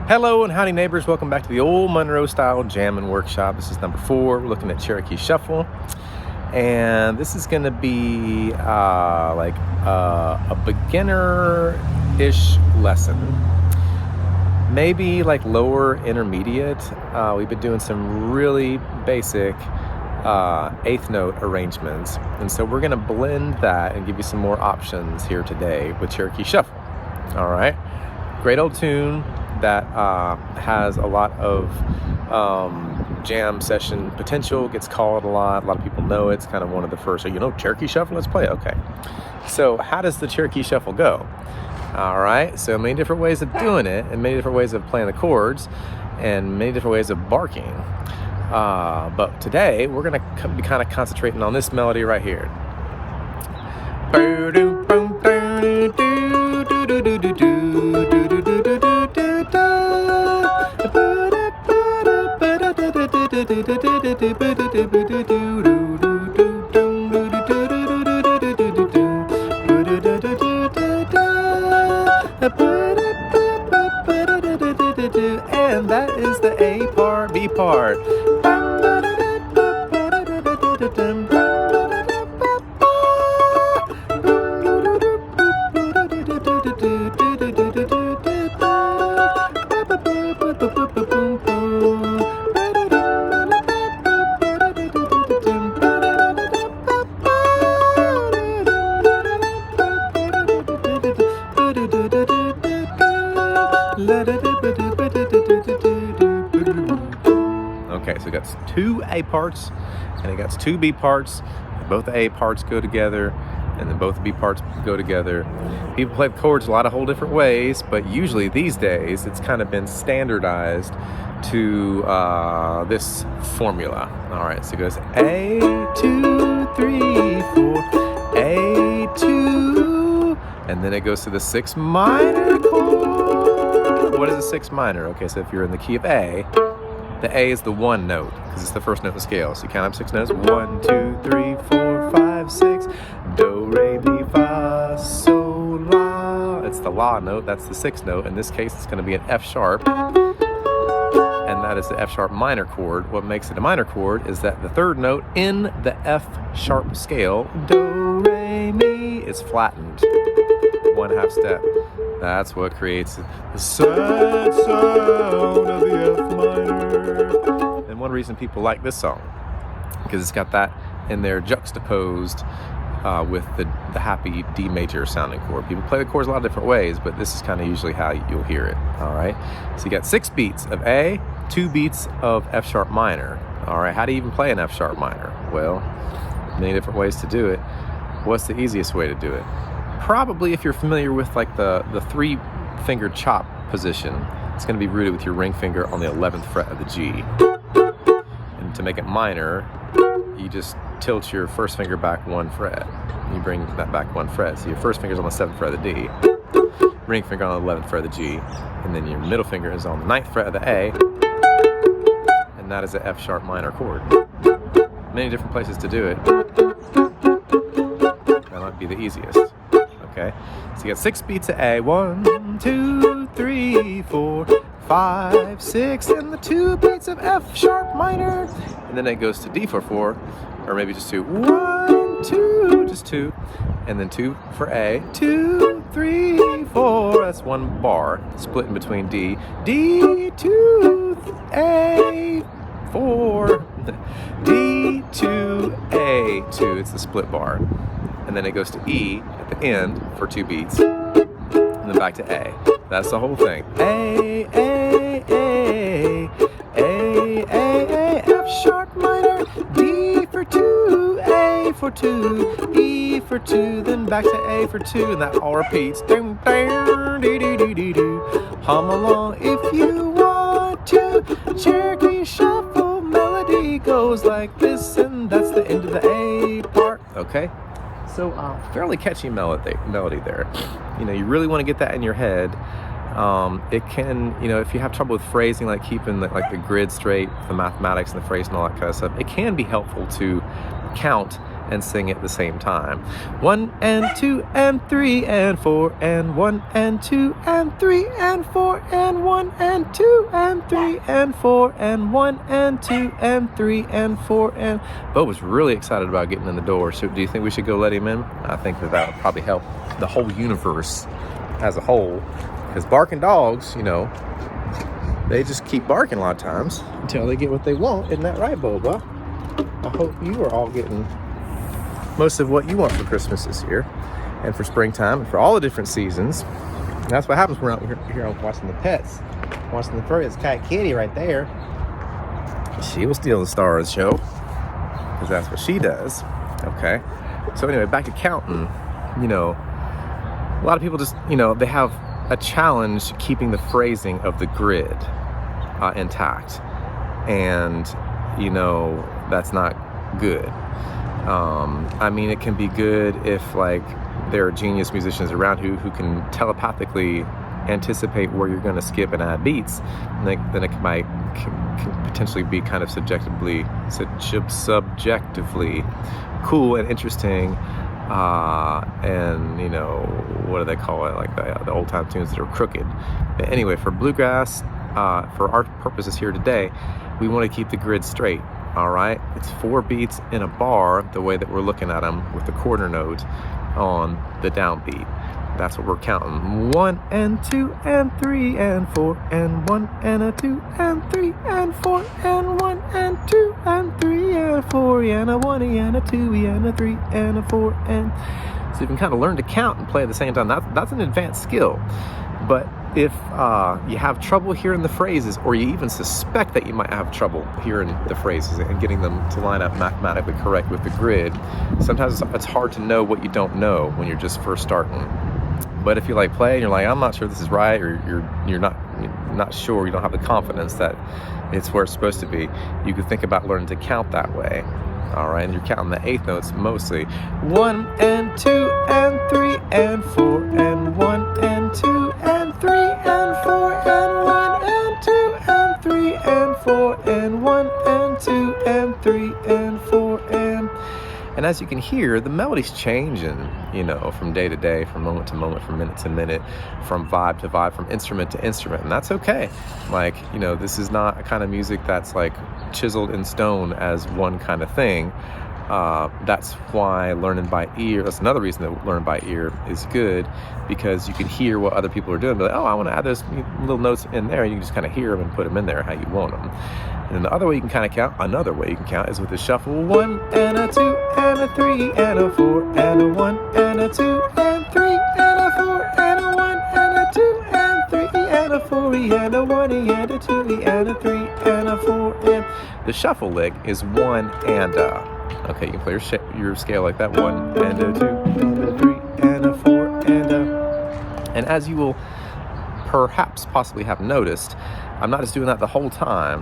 Hello and howdy neighbors, welcome back to the old Monroe style jamming workshop. This is number 4. We're looking at Cherokee Shuffle, and this is going to be a beginner-ish lesson, maybe like lower intermediate. We've been doing some really basic eighth note arrangements, and so we're going to blend that and give you some more options here today with Cherokee Shuffle. All right, great old tune that has a lot of jam session potential, gets called a lot of people know it. It's kind of one of the first, Cherokee Shuffle, let's play it. Okay, so how does the Cherokee Shuffle go? All right, so many different ways of doing it, and many different ways of playing the chords, and many different ways of barking. But today, we're going to be kind of concentrating on this melody right here. And that is the A part, B part. Okay, so it got 2 A parts and it got 2 B parts. Both the A parts go together and then both the B parts go together. People play the chords a lot of whole different ways, but usually these days it's kind of been standardized to this formula. All right, so it goes A, 2, 3, 4, A, 2, and then it goes to the 6 minor chord. What is a 6 minor? Okay, so if you're in the key of A, the A is the 1 note because it's the first note in the scale. So you count up 6 notes. 1, 2, 3, 4, 5, 6. Do, re, mi, fa, sol, la. It's the la note. That's the 6th note. In this case, it's going to be an F sharp, and that is the F sharp minor chord. What makes it a minor chord is that the 3rd note in the F sharp scale, do, re, mi, is flattened 1/2 step. That's what creates the sad sound of the F minor. And one reason people like this song, because it's got that in there juxtaposed with the happy D major sounding chord. People play the chords a lot of different ways, but this is kind of usually how you'll hear it. All right, so you got 6 beats of A, 2 beats of F sharp minor. All right, how do you even play an F sharp minor? Well, many different ways to do it. What's the easiest way to do it? Probably if you're familiar with like the 3-finger chop position, it's going to be rooted with your ring finger on the 11th fret of the G. And to make it minor, you just tilt your first finger back 1 fret. You bring that back 1 fret. So your first finger's on the 7th fret of the D, ring finger on the 11th fret of the G, and then your middle finger is on the 9th fret of the A, and that is an F sharp minor chord. Many different places to do it. That might be the easiest. Okay, so you got 6 beats of A, 1, 2, 3, 4, 5, 6, and the 2 beats of F sharp minor, and then it goes to D for 4, or maybe just 2, 1, 2, just 2, and then 2 for A, 2, 3, 4. That's 1 bar split in between D, D, 2, A, 4, D, 2, A, 2. It's the split bar. And then it goes to E at the end for 2 beats, and then back to A. That's the whole thing. A, A, A, A, A, A, F sharp minor, D for 2, A for 2, E for 2, then back to A for 2, and that all repeats. Hum along if you want to. Cherokee Shuffle melody goes like this, and that's the end of the A part. Okay. So fairly catchy melody there. You really want to get that in your head. It can, if you have trouble with phrasing, like keeping the grid straight, the mathematics and the phrase and all that kind of stuff, it can be helpful to count and sing at the same time. 1 and 2 and 3 and 4 and 1 and 2 and 3 and 4 and 1 and 2 and 3 and 4 and 1 and 2 and 3 and 4 and... Bo was really excited about getting in the door. So do you think we should go let him in? I think that would probably help the whole universe as a whole. Because barking dogs, you know, they just keep barking a lot of times until they get what they want. Isn't that right, Boba? I hope you are all getting most of what you want for Christmas this year, and for springtime, and for all the different seasons. And that's what happens when we're out here watching the pets, watching the furry. It's Cat Kitty right there. She will steal the star of the show, because that's what she does. Okay. So anyway, back to counting. You know, a lot of people just, you know, they have a challenge keeping the phrasing of the grid intact, and you know that's not good. I mean, it can be good if like there are genius musicians around who can telepathically anticipate where you're going to skip and add beats, and then it can potentially be kind of subjectively cool and interesting. And you know, what do they call it? Like the old time tunes that are crooked. But anyway, for bluegrass, for our purposes here today, we want to keep the grid straight. All right, it's 4 beats in a bar, the way that we're looking at them with the quarter note on the downbeat. That's what we're counting. 1 and 2 and 3 and 4 and 1 and a 2 and 3 and 4 and 1 and 2 and 3 and 4 and a 1 and a 2 and a 3 and a 4 and... So you can kind of learn to count and play at the same time. That's an advanced skill. But if you have trouble hearing the phrases, or you even suspect that you might have trouble hearing the phrases and getting them to line up mathematically correct with the grid, sometimes it's hard to know what you don't know when you're just first starting. But if you like play and you're like, I'm not sure this is right, or you're not sure, you don't have the confidence that it's where it's supposed to be, you could think about learning to count that way. All right, and you're counting the eighth notes mostly. 1 and 2 and 3 and 4 and 1 and 2 and 3 and 4 and 1 and 2 and 3 and 4 and 1 and 2 and 3 and 4 and... And as you can hear, the melody's changing, you know, from day to day, from moment to moment, from minute to minute, from vibe to vibe, from instrument to instrument. And that's okay. Like, you know, this is not a kind of music that's like chiseled in stone as one kind of thing. That's why learning by ear, that's another reason that learning by ear is good, because you can hear what other people are doing. Be like, oh, I want to add those little notes in there. And you can just kind of hear them and put them in there how you want them. And then the other way you can kind of count, another way you can count is with the shuffle. 1 and a 2 and a 3 and a 4 and a 1 and a 2 and 3 and a 4 and a 1 and a 2 and 3 and a 4 and a 1 and a 2 and a 3 and a 4 and... The shuffle lick is 1 and a... Okay, you can play your scale like that. 1 and a 2 and a 3 and a 4 and a... And as you will perhaps possibly have noticed, I'm not just doing that the whole time.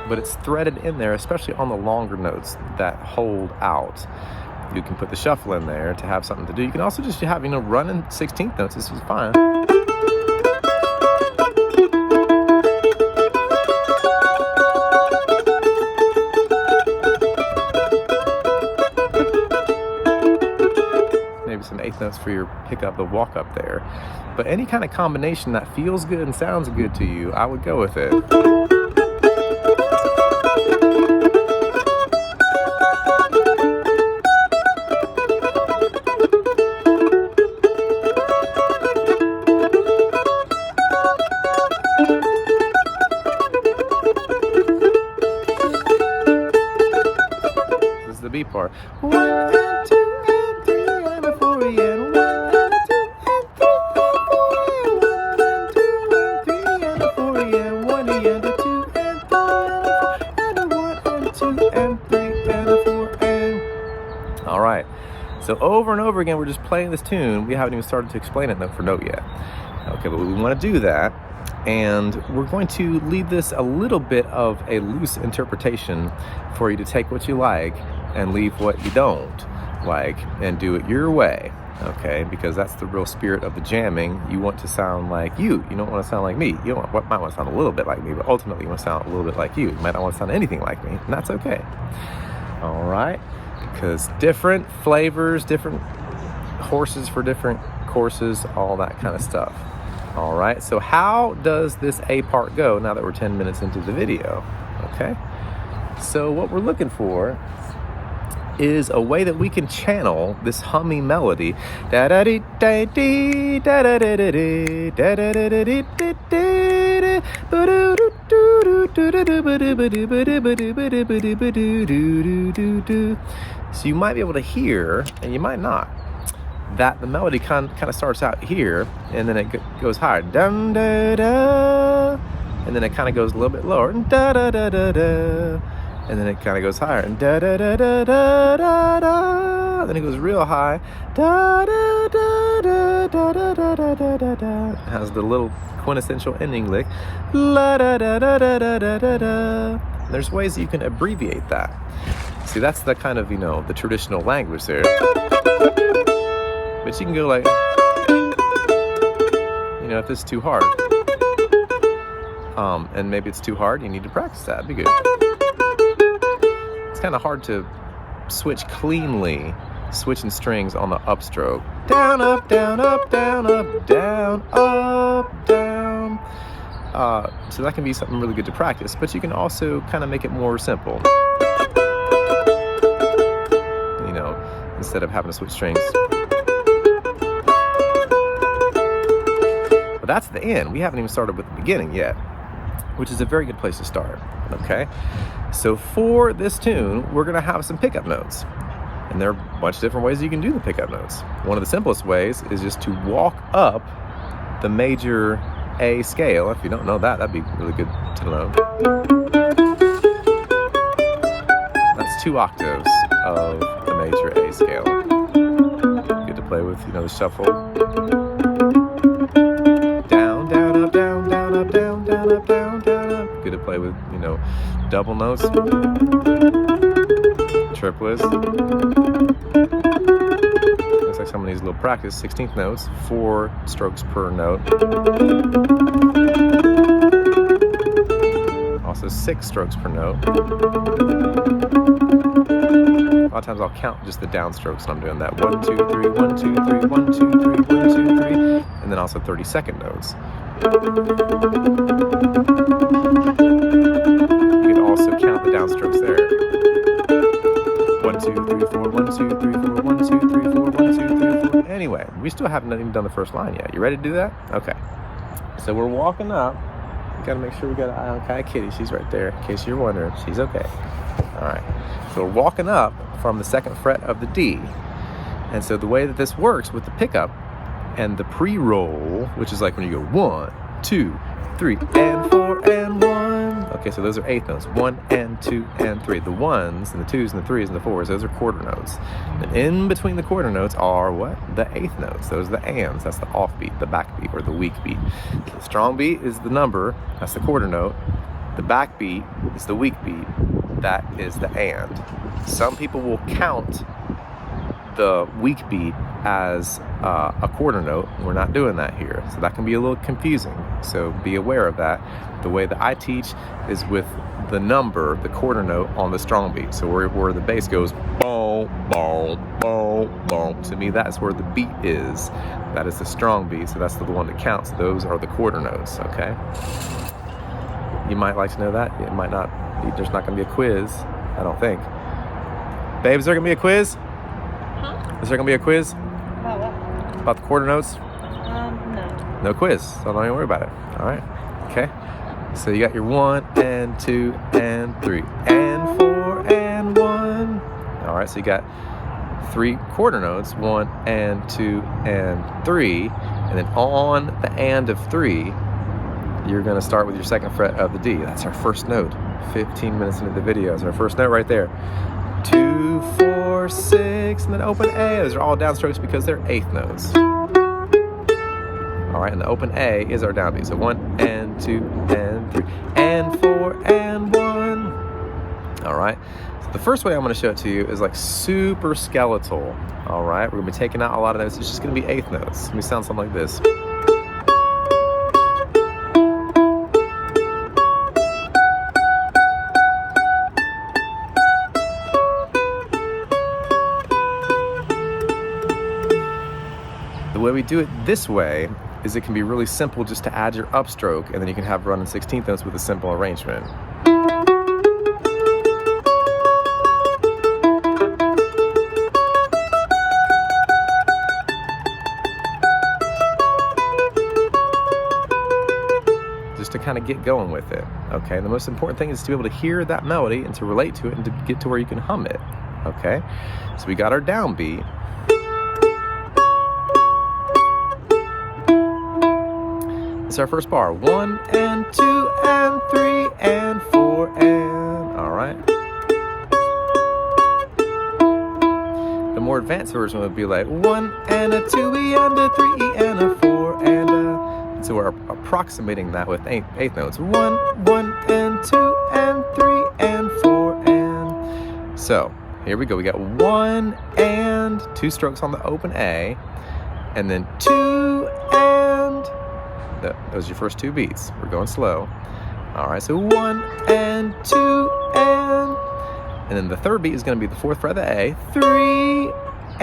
But it's threaded in there, especially on the longer notes that hold out. You can put the shuffle in there to have something to do. You can also just have, you know, running 16th notes. This is fine. Maybe some eighth notes for your pickup, the walk up there. But any kind of combination that feels good and sounds good to you, I would go with it. The B part. 1 and 2 and 3 and a 4 and 1 and a 2 and 3 and 4 and 1 and a 2 and 3 and a 1 and 2 and 3 and a 4 and... All right. So over and over again, we're just playing this tune. We haven't even started to explain it note for note yet. Okay, but we want to do that. And we're going to leave this a little bit of a loose interpretation for you to take what you like and leave what you don't like and do it your way. okay? Because that's the real spirit of the jamming. You want to sound like you. You don't want to sound like me. You might want to sound a little bit like me, but ultimately you want to sound a little bit like you. You might not want to sound anything like me, and that's okay. All right? Because different flavors, different horses for different courses, all that kind of stuff. All right, so how does this A part go now that we're 10 minutes into the video? Okay, so what we're looking for is a way that we can channel this humming melody. So you might be able to hear, and you might not, that the melody kind of starts out here, and then it goes higher, dum da da, and then it kind of goes a little bit lower, da da da da da, and then it kind of goes higher, and da da da da da da da, then it goes real high, da da da da da da da da da da da. It has the little quintessential ending lick, la da da da da da da da da. There's ways that you can abbreviate that. See, that's the kind of, the traditional language there. But you can go like, if it's too hard. And maybe it's too hard, you need to practice that. That'd be good. It's kind of hard to switch cleanly, switching strings on the upstroke. Down, up, down, up, down, up, down, up, down. So that can be something really good to practice, but you can also kind of make it more simple. Instead of having to switch strings. But that's the end. We haven't even started with the beginning yet, which is a very good place to start, okay? So for this tune, we're gonna have some pickup notes. And there are a bunch of different ways you can do the pickup notes. One of the simplest ways is just to walk up the major A scale. If you don't know that, that'd be really good to know. That's 2 octaves of the major A scale. Good to play with, the shuffle. Down, down, up, down, down, up, down, down, up, down, down, up. Good to play with, double notes. Triplets. Looks like some of these little practice 16th notes, 4 strokes per note. Also 6 strokes per note. A lot of times I'll count just the downstrokes when I'm doing that. 1, 2, 3, 1, 2, 3, 1, 2, 3, 1, 2, 3, and then also 30-second notes. You can also count the downstrokes there. 1, 2, 3, 4, 1, 2, 3, 4, 1, 2, 3, 4, 1, 2, 3, 4. Anyway, we still haven't even done the first line yet. You ready to do that? Okay. So we're walking up. Gotta make sure we got an eye on Kai Kitty. She's right there, in case you're wondering. She's okay. All right. So we're walking up from the 2nd fret of the D. And so the way that this works with the pickup and the pre-roll, which is like when you go 1, 2, 3, and 4, and 1. Okay, so those are 8th notes. 1 and 2 and 3. The 1s and the 2s and the 3s and the 4s, those are quarter notes. And in between the quarter notes are what? The 8th notes. Those are the ands. That's the offbeat, the backbeat, or the weak beat. So the strong beat is the number. That's the quarter note. The backbeat is the weak beat. That is the and. Some people will count the weak beat as a quarter note. We're not doing that here. So that can be a little confusing. So be aware of that. The way that I teach is with the number, the quarter note on the strong beat. So where the bass goes, boom, boom, boom, boom. To me, that's where the beat is. That is the strong beat. So that's the one that counts. Those are the quarter notes, okay? You might like to know that. It might not. There's not going to be a quiz, I don't think. Babe, is there going to be a quiz? Huh? Is there going to be a quiz? About what? About the quarter notes? No. No quiz, so don't even worry about it. All right. Okay. So you got your 1 and 2 and 3 and 4 and 1. All right. So you got 3 quarter notes, 1 and 2 and 3, and then on the and of 3, you're going to start with your 2nd fret of the D. That's our first note. 15 minutes into the video is our first note right there. 2, 4, 6, and then open A. Those are all downstrokes because they're 8th notes. All right, and the open A is our downbeat. So 1 and 2 and 3 and 4 and 1. All right, so The first way I'm going to show it to you is like super skeletal. All right, we're going to be taking out a lot of notes. It's just going to be eighth notes. It's going to sound something like this. The way we do it this way is it can be really simple just to add your upstroke, and then you can have running 16th notes with a simple arrangement. Just to kind of get going with it, okay? The most important thing is to be able to hear that melody and to relate to it and to get to where you can hum it, okay? So we got our downbeat. It's our first bar. 1 and 2 and 3 and 4 and, all right? The more advanced version would be like 1 and a 2E and a 3E and a 4 and a, so we're approximating that with eighth notes. 1, 1 and 2 and 3 and 4 and, so here we go. We got 1 and 2 strokes on the open A, and then 2 and, those are your first 2 beats. We're going slow. All right, so 1 and 2 and then the third beat is going to be the 4th fret of the A. 3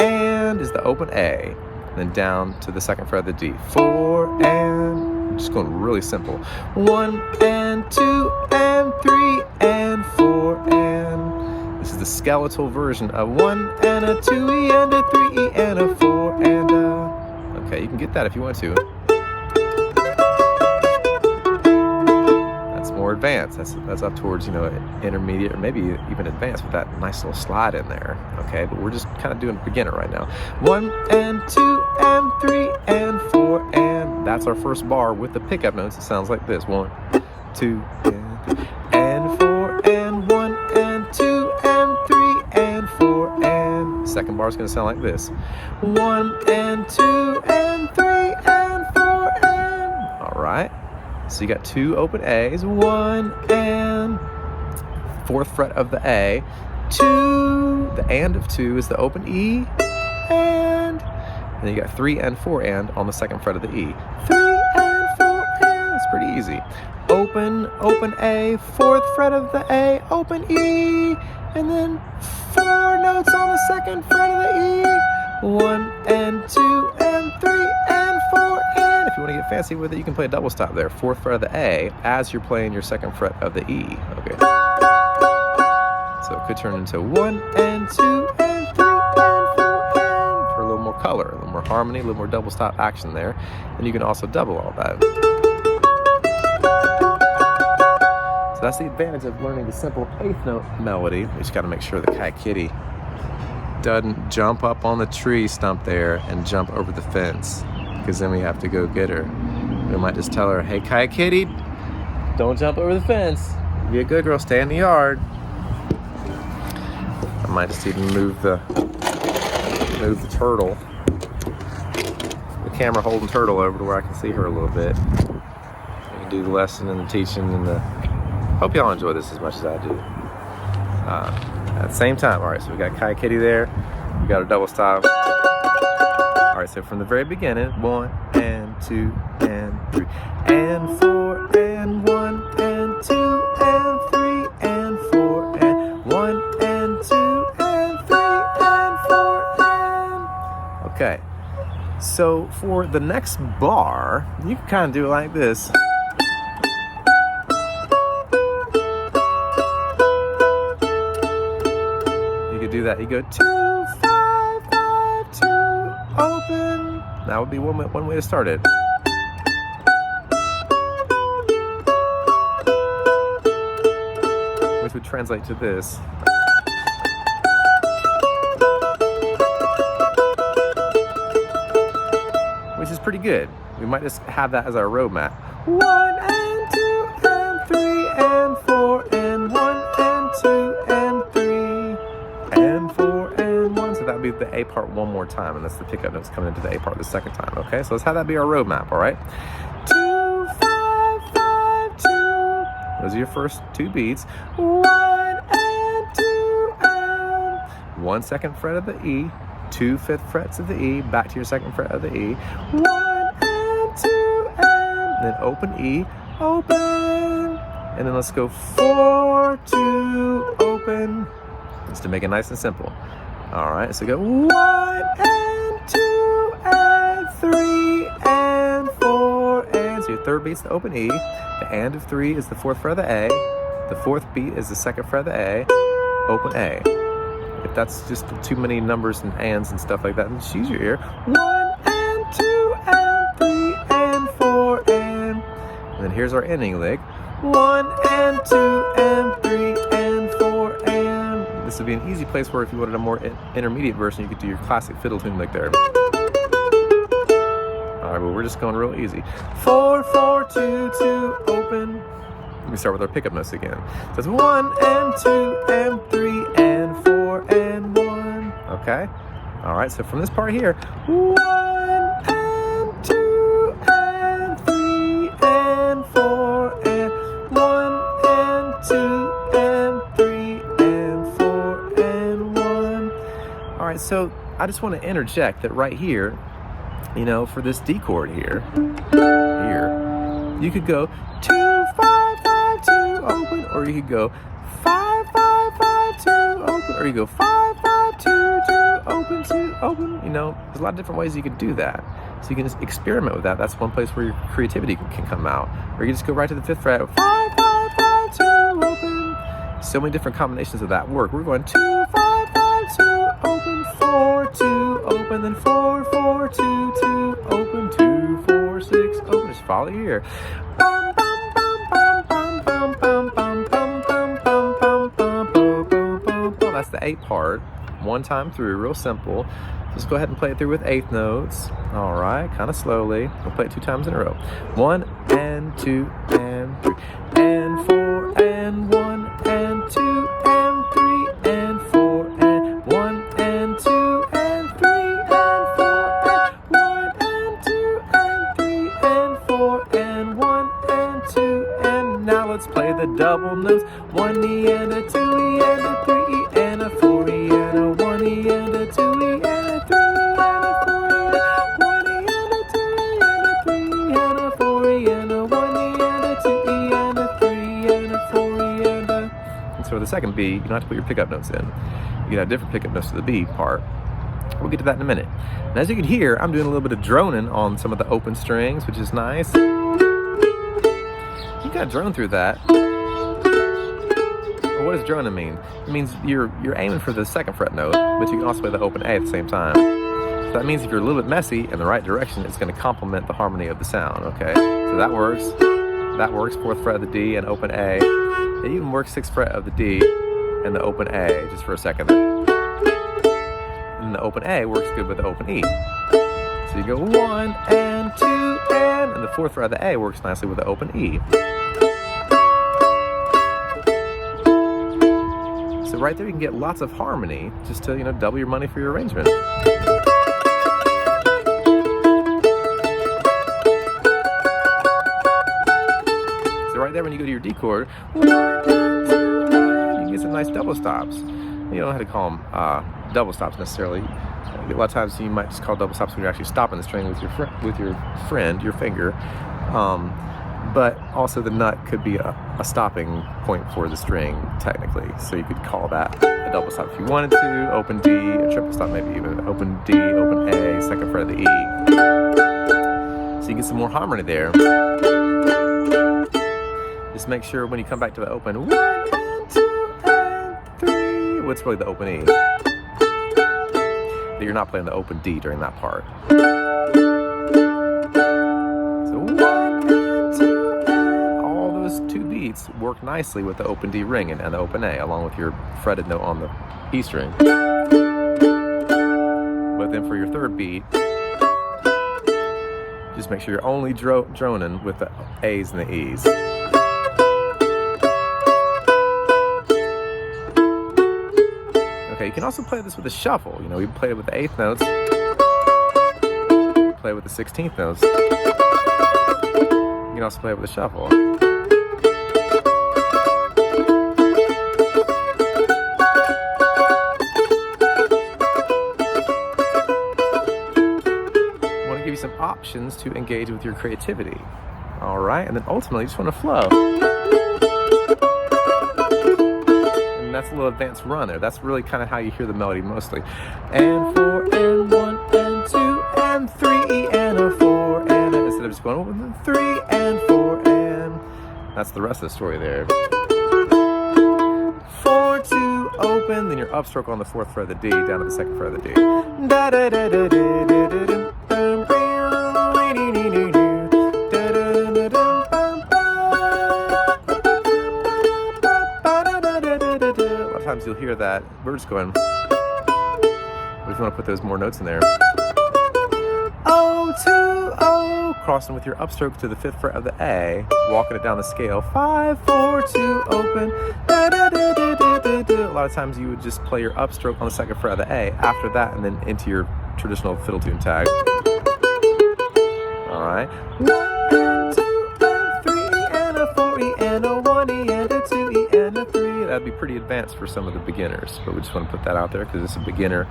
and is the open A, and then down to the 2nd fret of the D. 4 and, I'm just going really simple. 1 and 2 and 3 and 4 and. This is the skeletal version of 1 and a 2E and a 3E and a 4 and a. Okay, you can get that if you want to. More advanced. That's up towards, intermediate or maybe even advanced with that nice little slide in there. Okay, but we're just kind of doing beginner right now. 1 and 2 and 3 and 4 and, that's our first bar with the pickup notes. It sounds like this. 1, 2 and 4 and 1 and 2 and 3 and 4 and. Second bar is going to sound like this. 1 and 2 and 3 and 4 and. All right. So you got 2 open A's, 1 and 4th fret of the A, 2, the and of 2 is the open E, and then you got 3 and 4 and on the 2nd fret of the E. 3 and 4 and, it's pretty easy. Open A, 4th fret of the A, open E, and then 4 notes on the 2nd fret of the E. 1 and 2 and 3 and 4 and. If you want to get fancy with it, you can play a double stop there. 4th fret of the A as you're playing your 2nd fret of the E. Okay. So it could turn into 1 and 2 and 3 and 4 and for a little more color, a little more harmony, a little more double stop action there. And you can also double all that. So that's the advantage of learning the simple 8th note melody. We just got to make sure the Cherokee doesn't jump up on the tree stump there and jump over the fence, because then we have to go get her. We might just tell her, hey, Cherokee, don't jump over the fence. Be a good girl, stay in the yard. I might just even move the turtle, the camera holding turtle over to where I can see her a little bit. We can do the lesson and the teaching and the, hope y'all enjoy this as much as I do. At the same time, all right, so we got Cherokee there, we got a double stop. All right, so from the very beginning, 1 and 2 and 3 and 4 and 1 and 2 and 3 and 4 and 1 and 2 and 3 and 4 and. Okay, so for the next bar, you can kind of do it like this. You could do that. You go 2, 5, 5, 2, open. That would be one way to start it. Which would translate to this. Which is pretty good. We might just have that as our roadmap. 1 and 2 and 3 and 4 and 1 and 2 and 3 and 4 and 1. So that would be the A part one more time, and that's the pickup notes coming into the A part the second time. Okay, so let's have that be our roadmap, all right? 2, 5, 5, 2. Those are your first 2 beats. 1 and 2 and 1 2nd fret of the E, 2 5th frets of the E, back to your 2nd fret of the E, 1 and 2 and then open E, open, and then let's go 4 2 open, just to make it nice and simple. All right, so go 1 and 2 and 3 and 4 and, so your third beat's the open E, the and of 3 is the 4th fret of the A, the 4th beat is the 2nd fret of the A, open A. If that's just too many numbers and ands and stuff like that, then just use your ear. 1 and 2 and 3 and 4 and then here's our ending lick. 1 and 2 and 3 and 4 and. This would be an easy place where if you wanted a more intermediate version, you could do your classic fiddle tune lick there. All right, but we're just going real easy. 4 4 2 2 open. Let me start with our pickup notes again. So it's 1 and 2 and 3 and 4 and 1. Okay? All right, so from this part here, 1 and 2 and 3 and 4 and 1 and 2 and 3 and 4 and 1. All right, so I just want to interject that right here, you know, for this D chord here, you could go 2 5 5 2 open, or you could go 5 5 5 2 open, or you go 5 5 2 2 open 2 open. You know, there's a lot of different ways you could do that. So you can just experiment with that. That's one place where your creativity can come out. Or you can just go right to the 5th fret, 5 5 5 2 open. So many different combinations of that work. We're going 2 5 5 2 open, 4 2 open, then 4 4 2 2 open, 2 4 6 open. Just follow your ear. That's the 8 part. One time through, real simple. Just go ahead and play it through with 8th notes. All right, kind of slowly. We'll play it 2 times in a row. 1 and 2 and 3 and 4 and 1 and 2 and 3 and 4 and 1 and 2 and 3 and 4 and 1 and 2 and 3 and 4 and 1 and 2 and now let's play the double notes. 1 E and a 2 E and a 3 E and a 4 E and a 1 E and a 2 E and a 3 E and a 4 E, 1 E and a 2 E and a 3 E and a 4 E and a 1 E and a 2 E and a 3 E and a 4 E and a. And so for the second B, you don't have to put your pickup notes in. You can have different pickup notes to the B part. We'll get to that in a minute. And as you can hear, I'm doing a little bit of droning on some of the open strings, which is nice. You kind of drone through that. Well, what does droning mean? It means you're aiming for the 2nd fret note, but you can also play the open A at the same time. So that means if you're a little bit messy in the right direction, it's going to complement the harmony of the sound, okay? So that works. That works, 4th fret of the D and open A. It even works 6th fret of the D and the open A, just for a second there. And the open A works good with the open E. So you go 1 and 2 and the 4th fret of the A works nicely with the open E. So right there you can get lots of harmony just to, you know, double your money for your arrangement. So right there when you go to your D chord, 1 and 2 and you get some nice double stops. You don't have to call them double stops necessarily. A lot of times you might just call double stops when you're actually stopping the string with your friend, your finger. But also the nut could be a stopping point for the string, technically. So you could call that a double stop if you wanted to. Open D, a triple stop maybe even. Open D, open A, 2nd fret of the E. So you get some more harmony there. Just make sure when you come back to the open 1 and 2 and 3, what's really the open E? That you're not playing the open D during that part. So 1 and 2 and all those 2 beats work nicely with the open D ring and the open A, along with your fretted note on the E string. But then for your 3rd beat, just make sure you're only droning with the A's and the E's. Okay, you can also play this with a shuffle. You know, we play it with the 8th notes, play with the 16th notes. You can also play it with a shuffle. options to engage with your creativity. All right, and then ultimately you just want to flow. And that's a little advanced run there. That's really kind of how you hear the melody mostly. And 4 and 1 and 2 and 3 and a 4 and a, instead of just going with 3 and 4 and that's the rest of the story there. 4 2 open, then your upstroke on the 4th fret of the D down to the 2nd fret of the D. Da da da da da da da da. Sometimes you'll hear that we're just going, we just want to put those more notes in there. O, 2, O, crossing with your upstroke to the 5th fret of the A, walking it down the scale. 5, 4, 2, open. Da, da, da, da, da, da, da. A lot of times you would just play your upstroke on the 2nd fret of the A after that, and then into your traditional fiddle tune tag. All right. 1 and 2 and 3 and a 4 E and a 1 E and a 2 E and a 3. That'd be pretty advanced for some of the beginners, but we just want to put that out there because it's a beginner,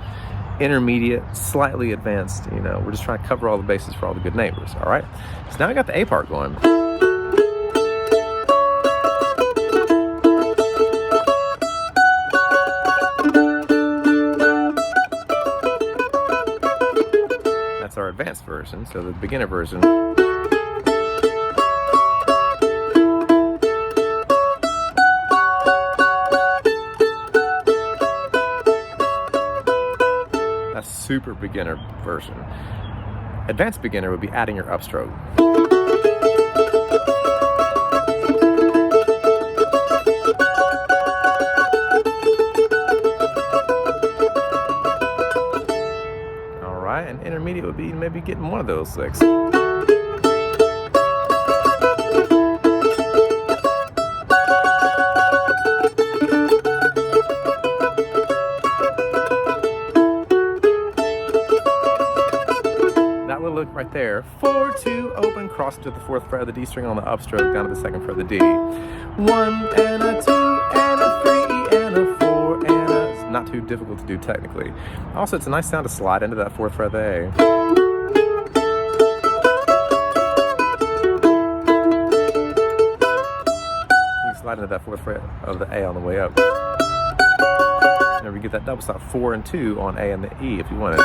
intermediate, slightly advanced. You know, we're just trying to cover all the bases for all the good neighbors. All right. So now I got the A part going. That's our advanced version. So the beginner version. Super beginner version. Advanced beginner would be adding your upstroke. All right, and intermediate would be maybe getting one of those licks. Right there, 4 2 open, cross to the 4th fret of the D string on the upstroke down to the 2nd fret of the D. 1 and a 2 and a 3 and a 4 and a. It's not too difficult to do technically. Also, it's a nice sound to slide into that 4th fret of the A. You can slide into that 4th fret of the A on the way up. Whenever you get that double stop, 4 and 2 on A and the E if you want it.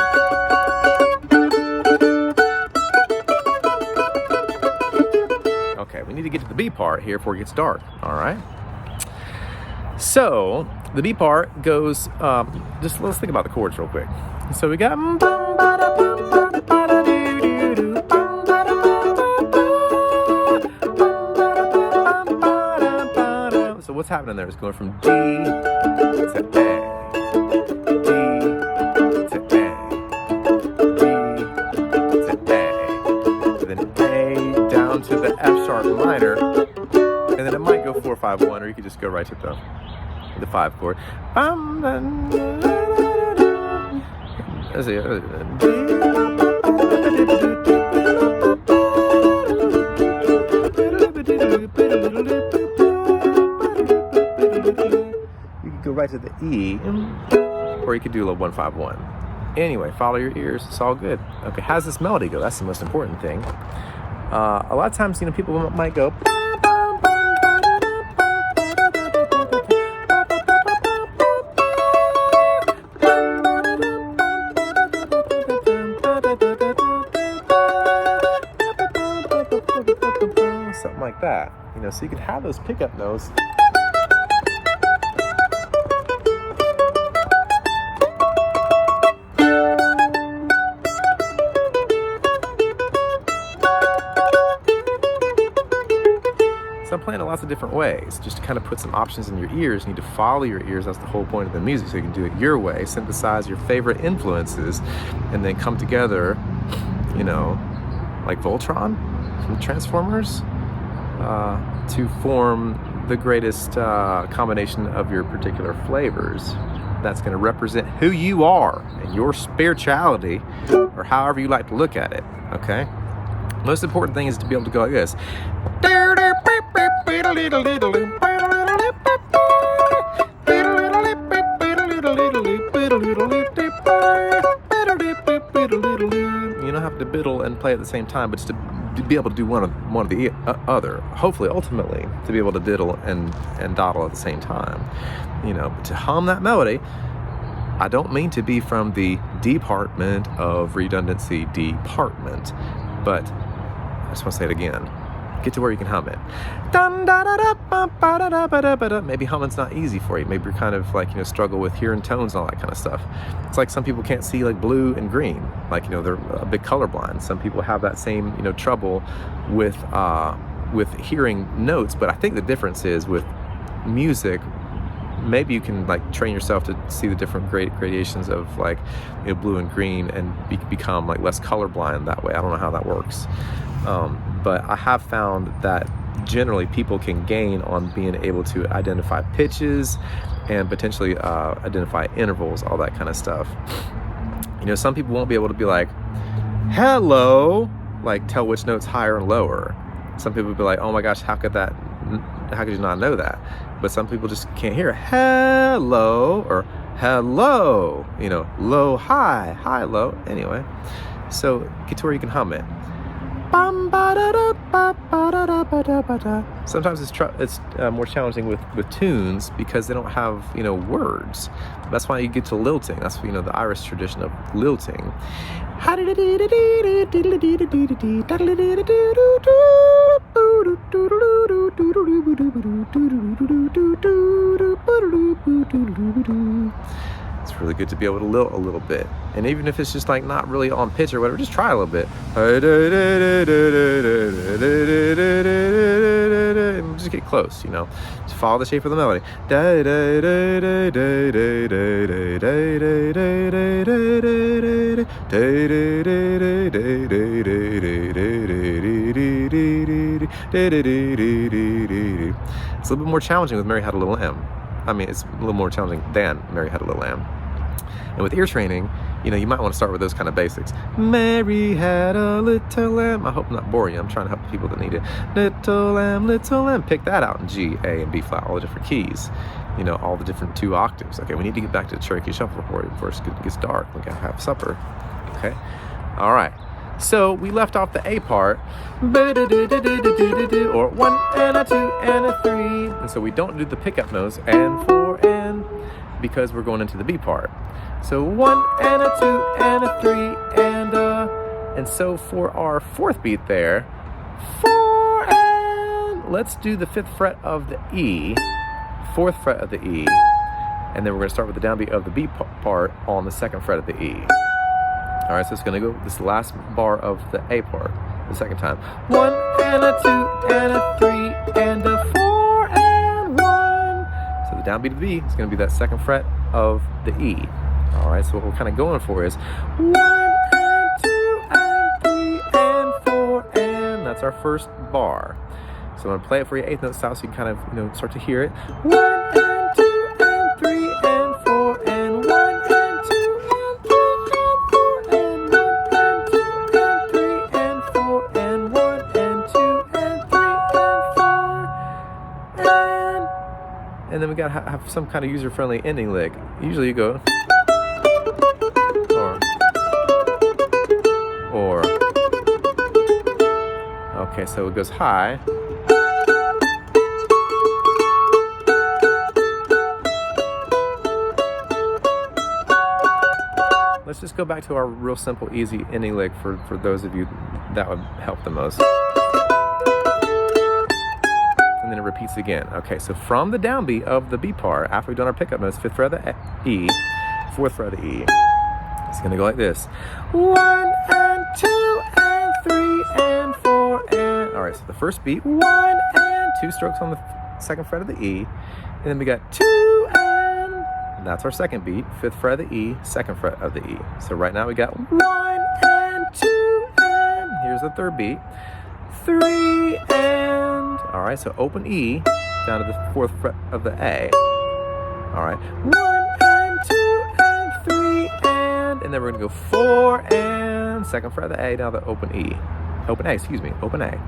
Okay, we need to get to the B part here before it gets dark, all right? So, the B part goes, just let's think about the chords real quick. So we got... So what's happening there is going from D to A, D to A, D to A, and then A down to the F sharp minor, and then it might go 4 5 1, or you could just go right to the 5 chord. Let's see. You could go right to the E, or you could do a little 1 5 1. Anyway, follow your ears. It's all good. Okay, how does this melody go? That's the most important thing. A lot of times, people might go. Something like that. So you could have those pickup notes. So I'm playing in lots of different ways, just to kind of put some options in your ears. You need to follow your ears. That's the whole point of the music, so you can do it your way. Synthesize your favorite influences, and then come together, like Voltron from Transformers, to form the greatest combination of your particular flavors. That's going to represent who you are and your spirituality, or however you like to look at it. Okay. Most important thing is to be able to go like this. You don't have to biddle and play at the same time, but just to be able to do one of the other. Hopefully, ultimately, to be able to diddle and dawdle at the same time. But to hum that melody, I don't mean to be from the Department of Redundancy department, but I just want to say it again. Get to where you can hum it. Maybe humming's not easy for you. Maybe you're kind of like, struggle with hearing tones and all that kind of stuff. It's like some people can't see like blue and green. Like, they're a bit colorblind. Some people have that same, trouble with hearing notes. But I think the difference is with music, maybe you can like train yourself to see the different gradations of like, blue and green and become like less colorblind that way. I don't know how that works. But I have found that generally people can gain on being able to identify pitches and potentially identify intervals, all that kind of stuff. Some people won't be able to be like, hello, like tell which note's higher and lower. Some people will be like, oh my gosh, how could you not know that? But some people just can't hear hello or hello, low, high, high, low. Anyway, so get to where you can hum it. Sometimes it's more challenging with tunes because they don't have words. That's why you get to lilting. That's the Irish tradition of lilting. It's really good to be able to lilt a little bit. And even if it's just like not really on pitch or whatever, just try a little bit. And just get close, Just follow the shape of the melody. It's a little bit more challenging with Mary Had a Little Lamb. I mean, it's a little more challenging than Mary Had a Little Lamb. And with ear training, you might want to start with those kind of basics. Mary had a little lamb. I hope I'm not boring you. I'm trying to help people that need it. Little lamb. Pick that out in G, A, and B flat, all the different keys. All the different 2 octaves. Okay, we need to get back to the Cherokee Shuffle before it gets dark. We gotta have supper. Okay? All right. So we left off the A part, or 1 and a 2 and a 3. And so we don't do the pickup notes and 4 and, because we're going into the B part. So 1 and a 2 and a 3 and so for our 4th beat there, 4 and, let's do the 5th fret of the E, 4th fret of the E, and then we're going to start with the downbeat of the B part on the 2nd fret of the E. All right, so it's going to go this last bar of the A part, the second time. 1 and a 2 and a 3 and a 4 and 1. So the downbeat of the B is going to be that 2nd fret of the E. All right, so what we're kind of going for is 1 and 2 and 3 and 4 and, that's our first bar. So I'm going to play it for you 8th note style so you can kind of, start to hear it. 1 and 2 and 3 and 4 and 1 and 2 and 3 and 4 and 1 and 2 and 3 and 4 and 1 and 2 and 3 and 4 and then we got to have some kind of user-friendly ending lick. Usually you go or okay, so it goes high. Let's just go back to our real simple, easy ending lick for those of you that would help the most. And then it repeats again. Okay, so from the downbeat of the B part, after we've done our pickup notes, 5th fret of the E, 4th fret of the E, it's going to go like this. 1 and 2 and 3 and 4 and... All right, so the first beat, 1 and 2 strokes on the 2nd fret of the E. And then we got 2 and... That's our second beat, 5th fret of the E, 2nd fret of the E. So right now we got 1 and 2 and... Here's the third beat. 3 and... All right, so open E down to the 4th fret of the A. All right, 1 and 2 and 3 and then we're gonna go 4 and 2nd fret of the A, now the open E. Open A, open A. 1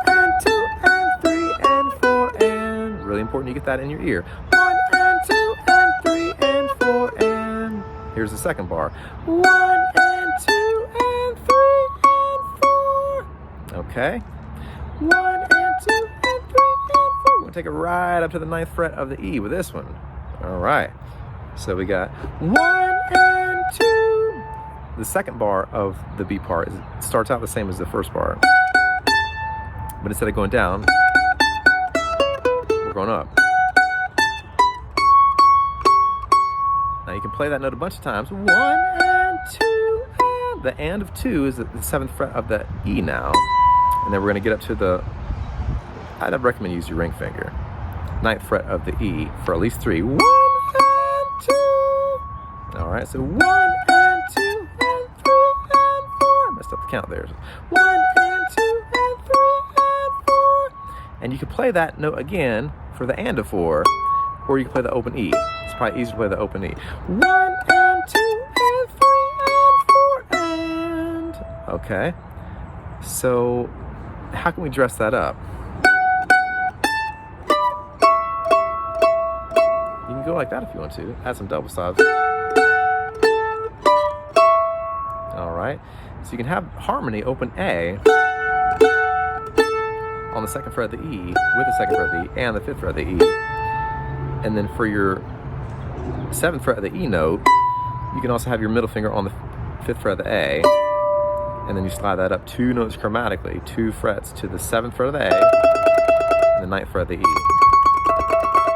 and 2 and 3 and 4 and, really important you get that in your ear. 1 and 2 and 3 and 4 and, here's the second bar. 1 and 2 and 3 Okay. 1 and 2 and 3 and 4. We're gonna take it right up to the 9th fret of the E with this one. All right. So we got 1 and 2. The second bar of the B part starts out the same as the first bar, but instead of going down, we're going up. Now you can play that note a bunch of times. 1 and 2. And the and of 2 is the 7th fret of the E now. And then we're going to get up to the, I'd recommend use your ring finger, 9th fret of the E for at least 3. 1 and 2. All right, so 1 and 2 and 3 and 4. I messed up the count there. 1 and 2 and 3 and 4. And you can play that note again for the and of 4, or you can play the open E. It's probably easier to play the open E. 1 and 2 and 3 and 4 and. Okay. So how can we dress that up? You can go like that if you want to. Add some double stops. All right. So you can have harmony open A on the 2nd fret of the E with the 2nd fret of the E and the 5th fret of the E. And then for your 7th fret of the E note, you can also have your middle finger on the 5th fret of the A. And then you slide that up 2 notes chromatically, 2 frets to the 7th fret of the A and the 9th fret of the E.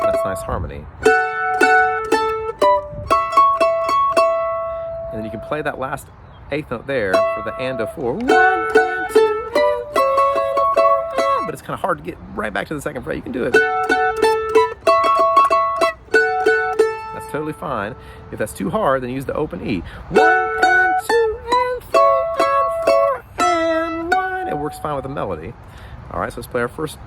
That's nice harmony. And then you can play that last 8th note there for the and of 4. 1 and 2 and 3 and 4 and. But it's kind of hard to get right back to the 2nd fret. You can do it. That's totally fine. If that's too hard, then use the open E. 1 and 2 and 3 and 4 and 1. It works fine with the melody. All right, so let's play our first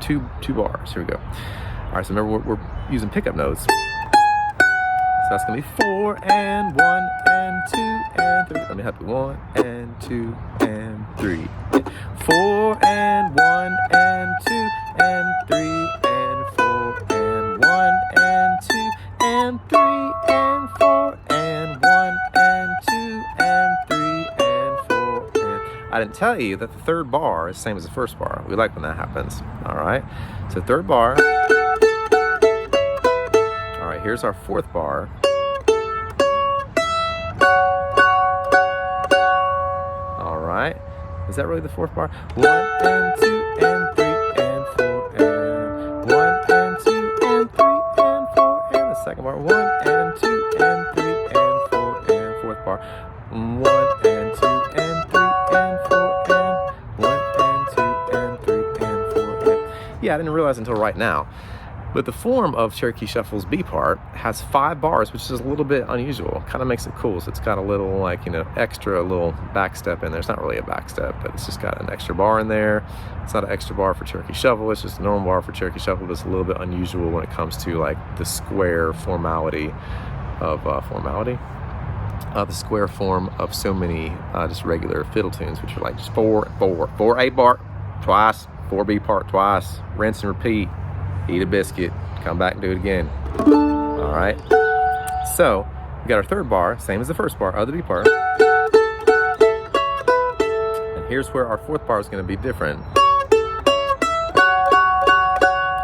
two bars. Here we go. All right, so remember we're using pickup notes. So that's gonna be 4 and 1 and 2 and 3. Let me help you. 1 and 2 and 3. 4 and 1 and 2 and 3 and 4 and 1 and 2 and 3 and 4 and 1 and 2 and 3 and 4 and. I didn't tell you that the 3rd bar is the same as the 1st bar. We like when that happens. All right. So 3rd bar. All right. Here's our 4th bar. All right. Is that really the 4th bar? 1 and 2 and 3 and 4 and 1 and 2 and 3 and 4 and the 2nd bar. 1 and 2 and 3 and 4 and 4th bar. 1 and 2 and 3 and 4 and 1 and 2 and 3 and 4 and. Yeah, I didn't realize until right now. But the form of Cherokee Shuffle's B part has 5 bars, which is a little bit unusual. Kind of makes it cool. So it's got a little, like, extra little back step in there. It's not really a back step, but it's just got an extra bar in there. It's not an extra bar for Cherokee Shuffle. It's just a normal bar for Cherokee Shuffle, but it's a little bit unusual when it comes to, like, the square formality of the square form of so many just regular fiddle tunes, which are like just 4 A bar twice, 4 B part twice, rinse and repeat. Eat a biscuit, come back and do it again. All right. So we got our 3rd bar, same as the 1st bar of the B part. And here's where our 4th bar is going to be different.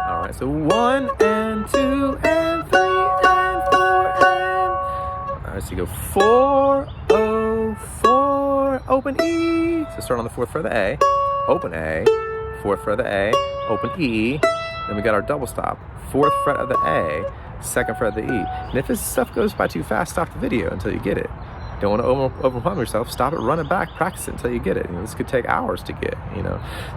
All right. So 1 and 2 and 3 and 4 and. All right. So you go 4 O 4 open E. So start on the 4th fret of the A, open A, 4th fret of the A, open E. Then we got our double stop, 4th fret of the A, 2nd fret of the E. And if this stuff goes by too fast, stop the video until you get it. Don't want to overwhelm yourself. Stop it, run it back, practice it until you get it. This could take hours to get,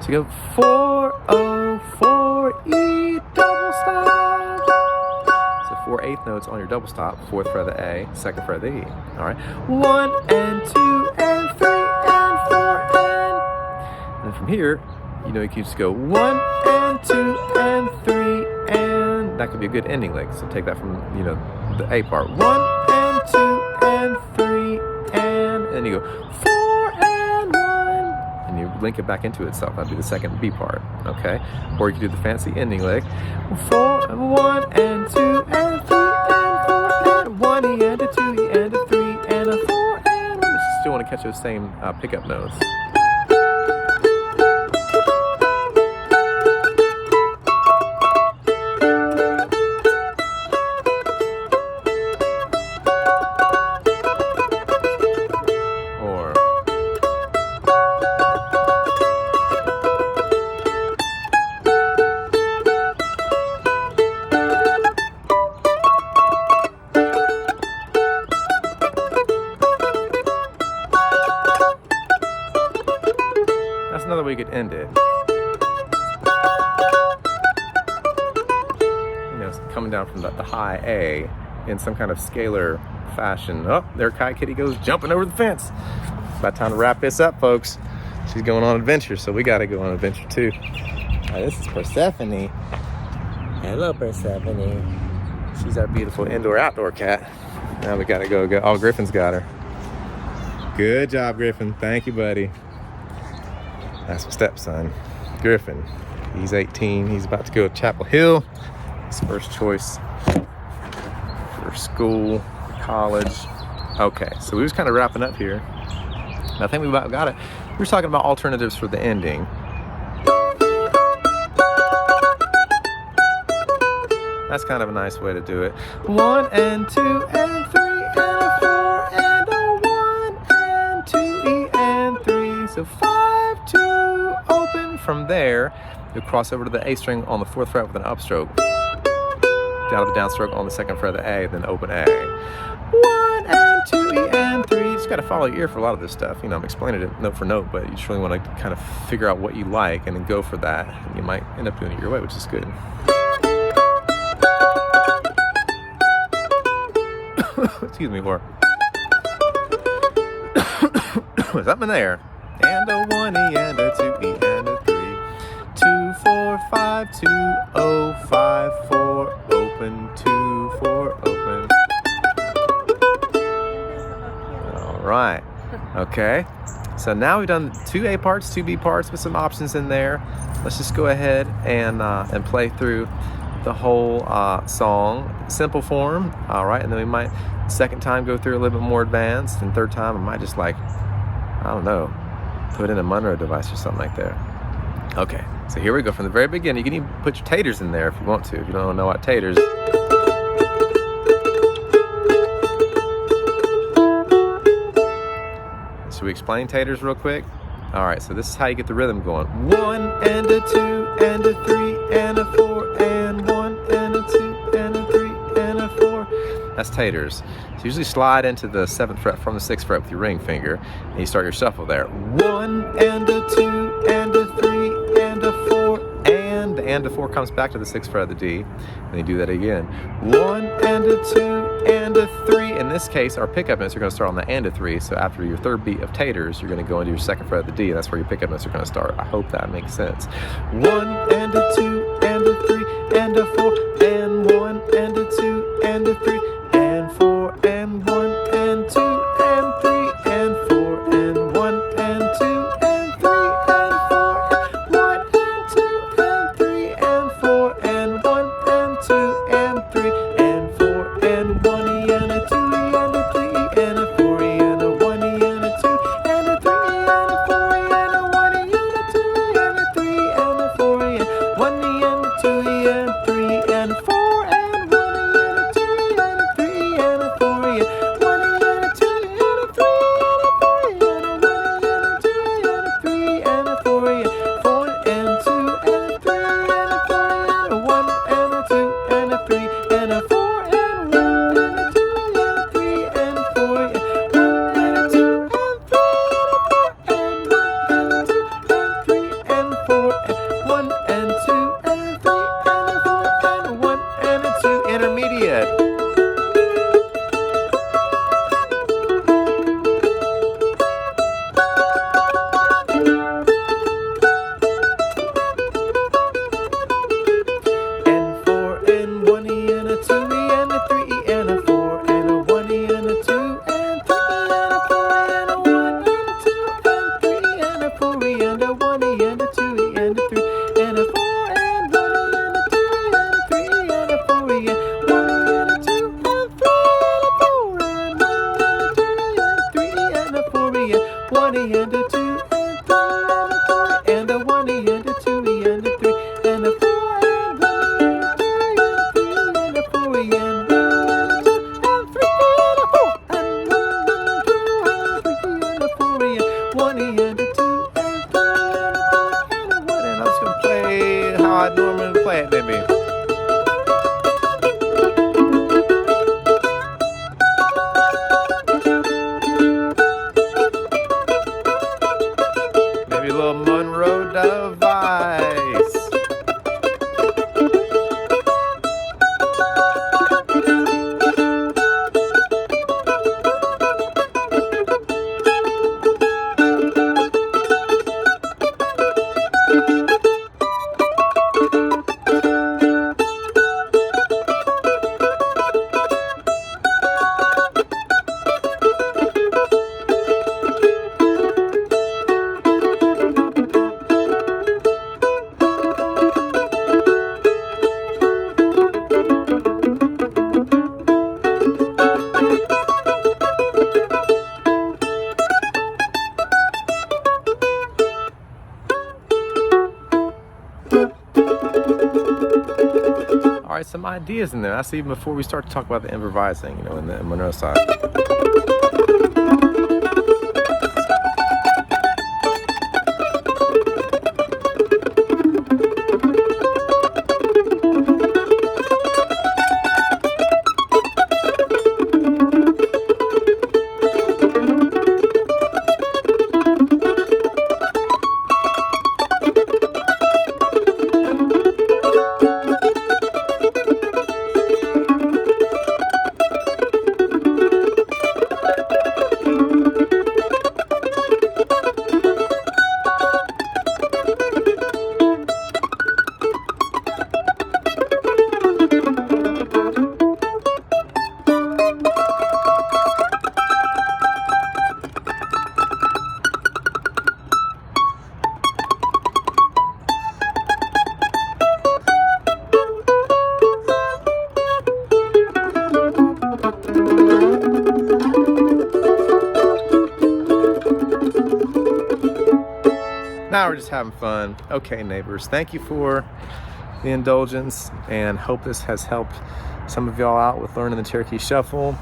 So you go 4 O 4 E double stop. So 4 8th notes on your double stop, 4th fret of the A, 2nd fret of the E. All right. 1 and 2 and 3 and 4 and. And then from here, you can just go 1 and 2 and 3 and. That could be a good ending lick. So take that from, the A part. 1 and 2 and 3 and then you go 4 and 1. And you link it back into itself. That'd be the 2nd B part. Okay? Or you could do the fancy ending lick. 4 and 1 and 2 and 3 and 4 and 1 E and a 2 E and a 3 and a 4 and 1. But you still want to catch those same pickup notes. Or that's another way you could end it. You know, coming down from the high A in some kind of scalar fashion. Oh, there Kai Kitty goes jumping over the fence. It's about time to wrap this up, folks. She's going on adventure, so we got to go on adventure too. This is Persephone. Hello, Persephone. She's our beautiful indoor-outdoor cat. Now we got to go. Oh, Griffin's got her. Good job, Griffin. Thank you, buddy. That's my stepson, Griffin. He's 18. He's about to go to Chapel Hill. His first choice for school, college. Okay, so we was kind of wrapping up here. I think we about got it. We were talking about alternatives for the ending. That's kind of a nice way to do it. 1 and 2 and 3 and a 4 and a 1 and 2 E and 3. So 5, 2, open. From there, you'll cross over to the A string on the 4th fret with an upstroke. Down to the downstroke on the 2nd fret of the A, then open A. 1 and 2 E and 3. You just got to follow your ear for a lot of this stuff. You know, I'm explaining it note for note, but you just really want to kind of figure out what you like and then go for that. And you might end up doing it your way, which is good. Excuse me, for something there. And a 1 E and a 2 E and a 3. 2, 4, 5, 2, 0, 5, 4, open, 2, 4, open. All right. Okay. So now we've done 2 A parts, 2 B parts with some options in there. Let's just go ahead and play through the whole song, simple form. All right, and then we might second time go through a little bit more advanced, and third time I might just like, I don't know, put in a Monroe device or something like that. Okay, so here we go from the very beginning. You can even put your taters in there if you want to, if you don't know what taters. Should we explain taters real quick? All right, so this is how you get the rhythm going. 1 and a 2 and a 3 and a 4 and 1 and a 2 and a 3 and a 4. That's taters. So usually slide into the 7th fret from the 6th fret with your ring finger, and you start your shuffle there. 1 and a 2 and a 3 and a 4, and the and a 4 comes back to the 6th fret of the D, and you do that again. 1 and a 2 and a 3. In this case, our pickup notes are going to start on the and a 3, so after your third beat of taters, you're going to go into your 2nd fret of the D, and that's where your pickup notes are going to start. I hope that makes sense. 1 and a 2 and a 3 and a 4 and 1 and a 2 and a 3 and 4 and 1 and 2 and 3 and 4 and 1 and 2 and 3 and 4 1 and 2 and 3 and 4 and 1 and 2 and 3 and 4 and 1 E and a 2 E and a 3 E and a 4 E and a 1 E and a 2 and a 3 E and a 4 E and a 1 E and a 2 E and a 3 and a 4 E and 1 E and a 2 E and 3 and 4 and 1 E and a 2 E and a 3 and a 4 E and 1 E and a 2 E and a 3 and a 4 E and a 1 E and a 2 E and a 3 and a 4 E and 4 and 2 and a 3 and a 4 and a 1 and a 2 and a 3 and a 4 and 1 and a 2 and a 3 and 4 and 1 and a 2 and 3 and 4 and 1 and a 2 and 3 and 4 and 1 and 2 and 3 and a 4 and a 1 and a 2 intermediate. And 4 and 1 E and a 2 E and a 3 E and a 4 and a 1 E and a 2 and 3 E and a 4 and a 1 and a 2 and 3 E and a 4 E and a 1 E and a 2 E and a 3 and a 4 and how I normally play it, maybe. Maybe a little Monroe device. All right, some ideas in there. That's even before we start to talk about the improvising, you know, in the Monroe side. Now we're just having fun. Okay, neighbors, thank you for the indulgence, and hope this has helped some of y'all out with learning the Cherokee Shuffle.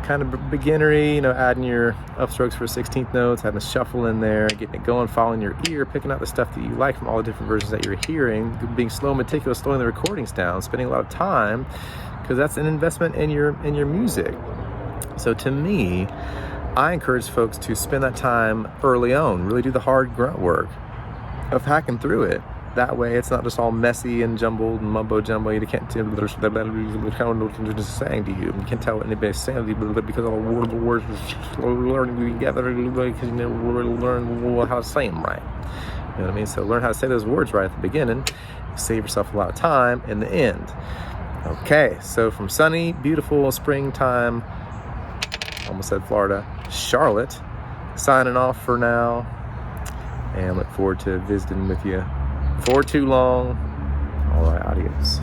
Kind of beginnery, you know, adding your upstrokes for 16th notes, having a shuffle in there, getting it going, following your ear, picking out the stuff that you like from all the different versions that you're hearing, being slow, meticulous, slowing the recordings down, spending a lot of time, because that's an investment in your music. So to me, I encourage folks to spend that time early on, really do the hard grunt work of hacking through it. That way it's not just all messy and jumbled and mumbo jumbo. You can't tell what they're saying to you. You can't tell what anybody's saying to you because all the words are learning together, because you never learn how to say them right. You know what I mean? So learn how to say those words right at the beginning. Save yourself a lot of time in the end. Okay, so from sunny, beautiful springtime, almost said Florida, Charlotte, signing off for now, and look forward to visiting with you before too long. All right, adios.